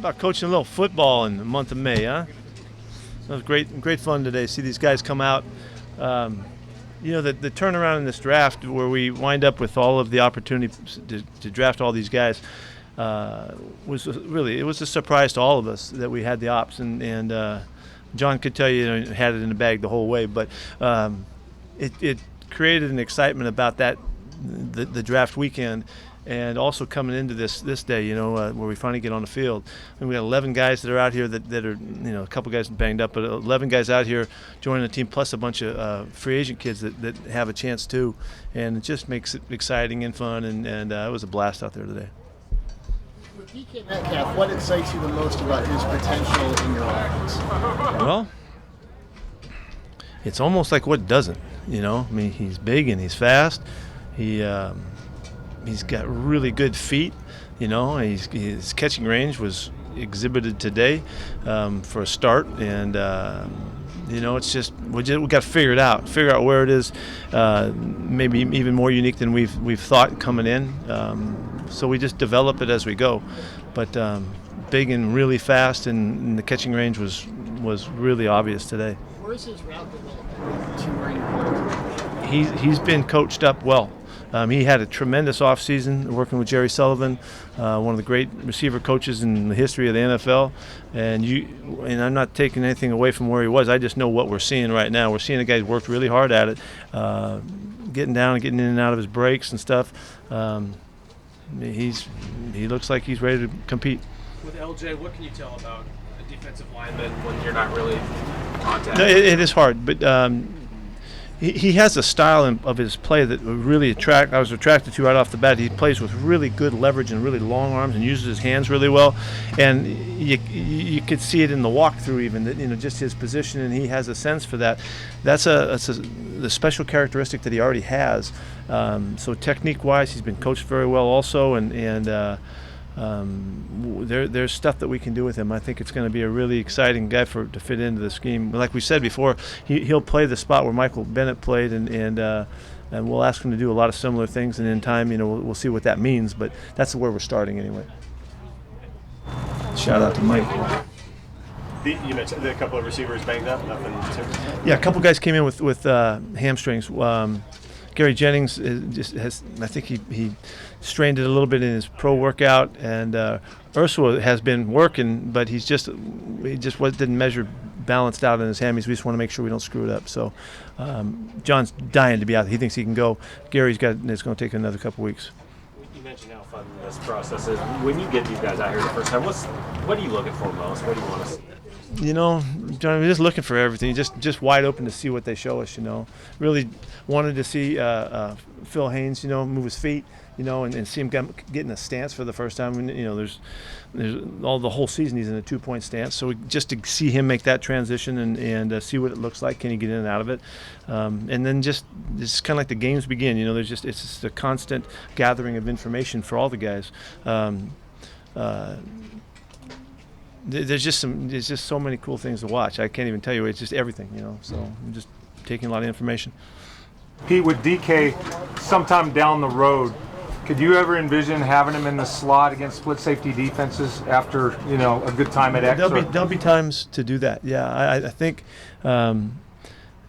about coaching a little football in the month of May, huh? That was great fun today. See these guys come out. The turnaround in this draft, where we wind up with all of the opportunity to draft all these guys, was a surprise to all of us that we had the ops, and John could tell you, had it in the bag the whole way, but it created an excitement about the draft weekend. And also coming into this day, where we finally get on the field, and we got 11 guys that are out here that are, a couple guys banged up, but 11 guys out here joining the team, plus a bunch of free agent kids that have a chance too, and it just makes it exciting and fun, and it was a blast out there today. With DK Metcalf, what excites you the most about his potential in your offense? Well, it's almost like what doesn't, he's big and he's fast. He's got really good feet, his catching range was exhibited today for a start, and it's just we got to figure out where it is, maybe even more unique than we've thought coming in. So we just develop it as we go, but big and really fast, and the catching range was really obvious today. Where's his route development to where you're going? He's been coached up well. He had a tremendous offseason working with Jerry Sullivan, one of the great receiver coaches in the history of the NFL. And I'm not taking anything away from where he was. I just know what we're seeing right now. We're seeing a guy who worked really hard at it, getting down and getting in and out of his breaks and stuff. He looks like he's ready to compete. With LJ, what can you tell about a defensive lineman when you're not really in contact? No, it is hard, but he has a style of his play that really I was attracted to right off the bat. He plays with really good leverage and really long arms and uses his hands really well. And you could see it in the walkthrough even, that just his position, and he has a sense for that. That's the special characteristic that he already has. So technique-wise, he's been coached very well also, and there's stuff that we can do with him. I think it's going to be a really exciting guy to fit into the scheme. Like we said before, he'll play the spot where Michael Bennett played, and we'll ask him to do a lot of similar things. And in time, we'll see what that means. But that's where we're starting anyway. Shout out to Mike. You mentioned a couple of receivers banged up. Nothing serious. Yeah, a couple guys came in with hamstrings. Gary Jennings I think he strained it a little bit in his pro workout, and Ursula has been working, but he didn't measure balanced out in his hammies. We just want to make sure we don't screw it up. So John's dying to be out. He thinks he can go. It's going to take another couple weeks. You mentioned how fun this process is. When you get these guys out here the first time, what are you looking for most? What do you want to see? John, we're just looking for everything, just wide open to see what they show us, Really wanted to see Phil Haynes, move his feet, and see him getting a stance for the first time. And, there's the whole season he's in a 2-point stance. So just to see him make that transition and see what it looks like, can he get in and out of it? And then it's kind of like the games begin, it's just a constant gathering of information for all the guys. There's just so many cool things to watch. I can't even tell you. It's just everything, So I'm just taking a lot of information. Pete, with DK, sometime down the road, could you ever envision having him in the slot against split safety defenses after a good time at X? There'll be times to do that. Yeah, I think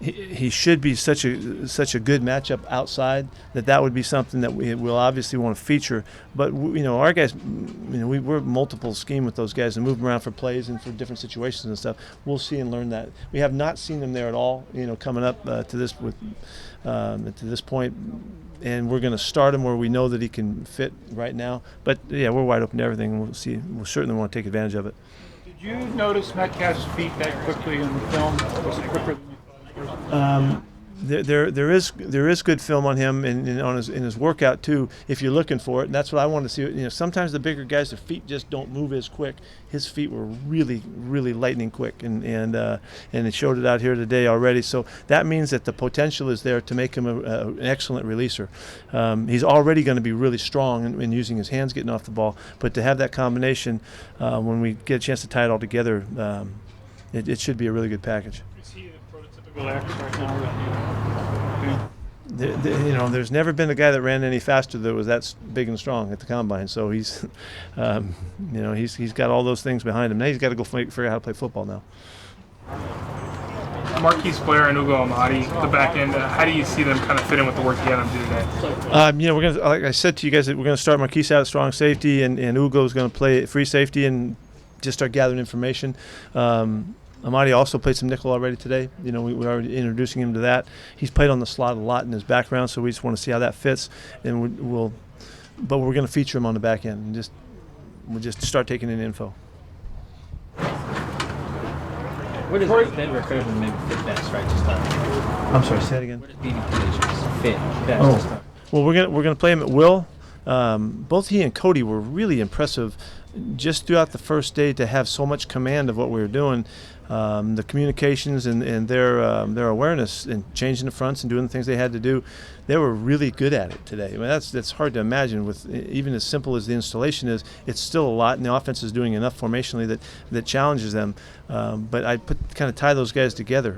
he should be such a good matchup outside that would be something that we'll obviously want to feature. But our guys, we're multiple scheme with those guys and move them around for plays and for different situations and stuff. We'll see and learn that. We have not seen them there at all. Coming up to this point, and we're going to start him where we know that he can fit right now. But yeah, we're wide open to everything. We'll see. We'll certainly want to take advantage of it. Did you notice Metcalf's feet that quickly in the film? Was it quicker than There is good film on him and in his workout too, if you're looking for it, and that's what I want to see. Sometimes the bigger guys, their feet just don't move as quick. His feet were really, really lightning quick, and it showed it out here today already. So that means that the potential is there to make him an excellent releaser. He's already going to be really strong in using his hands, getting off the ball, but to have that combination when we get a chance to tie it all together, it should be a really good package. Is he a prototypical X right now? there's never been a guy that ran any faster that was that big and strong at the combine. So he's, he's got all those things behind him. Now he's got to go figure out how to play football now. Marquise Blair and Ugo Amadi, the back end. How do you see them kind of fit in with the work you had them do today? We're gonna, like I said to you guys, that we're gonna start Marquise out at strong safety, and Ugo's gonna play free safety and just start gathering information. Amadi also played some nickel already today. We're already introducing him to that. He's played on the slot a lot in his background, so we just want to see how that fits. And but we're going to feature him on the back end, and we'll just start taking in info. Where does Denver Cleveland maybe fit best, right? Just I'm sorry, say it again. Where does BB conditions fit best? Oh, well, we're gonna play him at will. Both he and Cody were really impressive just throughout the first day to have so much command of what we were doing. The communications and their awareness and changing the fronts and doing the things they had to do, they were really good at it today. I mean, that's hard to imagine with even as simple as the installation is. It's still a lot, and the offense is doing enough formationally that challenges them. But I kind of tie those guys together.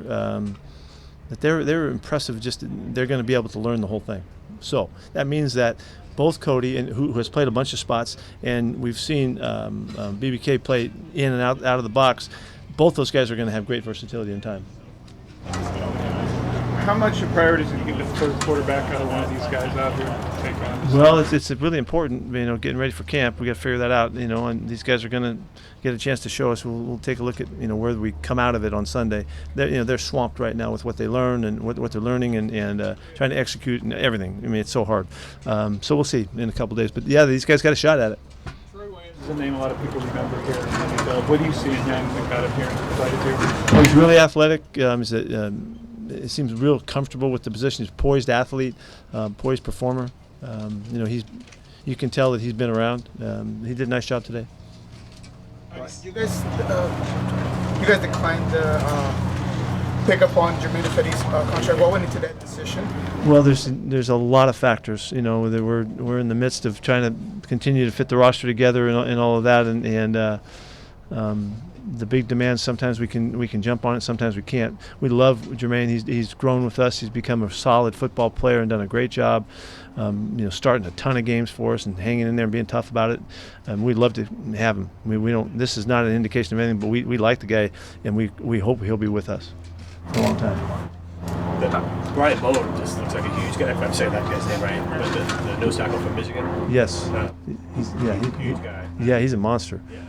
That they're impressive. Just they're going to be able to learn the whole thing. So that means that both Cody, who has played a bunch of spots, and we've seen BBK play in and out of the box. Both those guys are going to have great versatility in time. How much of priority do you give the third quarterback out of one of these guys out here to take on? Well, it's really important, getting ready for camp. We got to figure that out, and these guys are going to get a chance to show us. We'll take a look at, where we come out of it on Sunday. They're swamped right now with what they learn and what they're learning and trying to execute and everything. I mean, it's so hard. So we'll see in a couple days. But yeah, these guys got a shot at it. Is a name a lot of people remember here. What do you see in him that got him here and excited here? Well, he's really athletic. He seems real comfortable with the position. He's a poised athlete, poised performer. You can tell that he's been around. He did a nice job today. You guys declined the pick up on Jermaine Ifedi's contract. What went into that decision? Well, there's a lot of factors. That we're in the midst of trying to continue to fit the roster together and all of that, and the big demands. Sometimes we can jump on it. Sometimes we can't. We love Jermaine. He's grown with us. He's become a solid football player and done a great job. Starting a ton of games for us and hanging in there and being tough about it. We'd love to have him. We don't. This is not an indication of anything, but we like the guy, and we hope he'll be with us for a long time. Brian Bowen just looks like a huge guy. If I'm saying that guy's name right, but the nose tackle from Michigan. Yes. He's huge guy. Yeah, he's a monster. Yeah.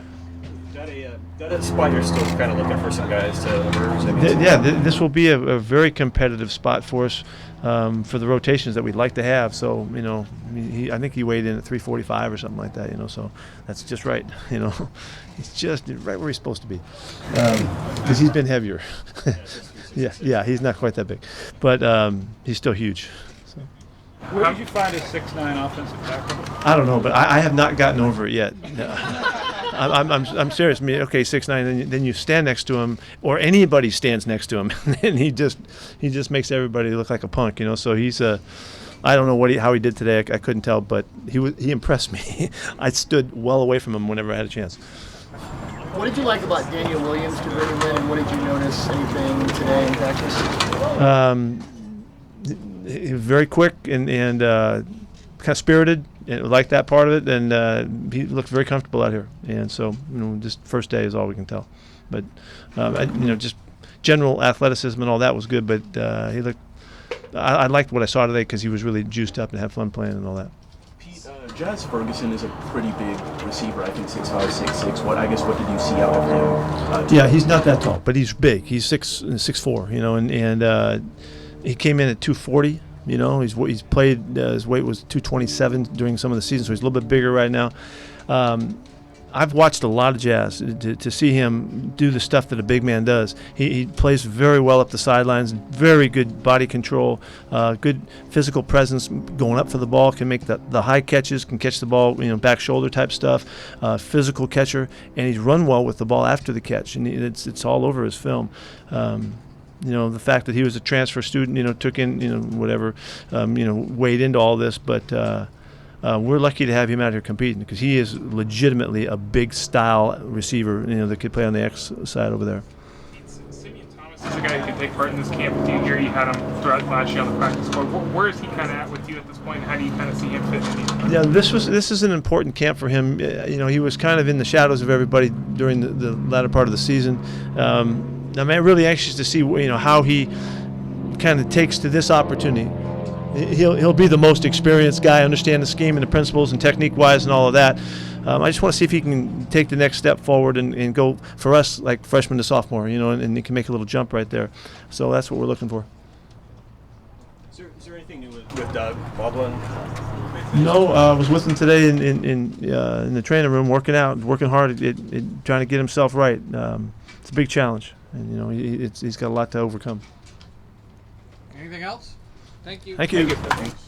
Got a spot you're still kind of looking for some guys to emerge. This will be a very competitive spot for us for the rotations that we'd like to have. So I think he weighed in at 345 or something like that. So that's just right. He's just right where he's supposed to be because he's been heavier. Yeah, he's not quite that big, but he's still huge. So. Where did you find a 6'9" offensive tackle? I don't know, but I have not gotten over it yet. I'm serious. 6'9", then you stand next to him, or anybody stands next to him, and he just makes everybody look like a punk. So he's I don't know how he did today. I couldn't tell, but he impressed me. I stood well away from him whenever I had a chance. What did you like about Daniel Williams to really win, and what did you notice anything today in practice? He was very quick and kind of spirited. And like that part of it, and he looked very comfortable out here. And so, just first day is all we can tell. But just general athleticism and all that was good. But he looked. I liked what I saw today because he was really juiced up and had fun playing and all that. Pete, Jazz Ferguson is a pretty big receiver. I think 6'5", 6'6". What did you see out of him? Yeah, he's not that tall, but he's big. He's 6'4", and he came in at 240. He's played. His weight was 227 during some of the season, so he's a little bit bigger right now. I've watched a lot of Jazz to see him do the stuff that a big man does. He plays very well up the sidelines, very good body control, good physical presence, going up for the ball, can make the high catches, can catch the ball, back shoulder type stuff, physical catcher, and he's run well with the ball after the catch, and it's all over his film. The fact that he was a transfer student, took in, whatever, weighed into all this, but we're lucky to have him out here competing because he is legitimately a big style receiver, that could play on the X side over there. Simeon Thomas This is a guy who can take part in this camp with you here. You had him throughout last year on the practice squad. Where is he kind of at with you at this point? How do you kind of see him fit in? Yeah, this is an important camp for him. He was kind of in the shadows of everybody during the latter part of the season. I'm really anxious to see how he kind of takes to this opportunity. He'll be the most experienced guy, understand the scheme and the principles and technique-wise and all of that. I just want to see if he can take the next step forward and go for us like freshman to sophomore, and he can make a little jump right there. So that's what we're looking for. Is there anything new with Doug Baldwin? No, I was with him today in the training room, working out, working hard, trying to get himself right. It's a big challenge, and he's got a lot to overcome. Anything else? Thank you. Thank you. Thanks.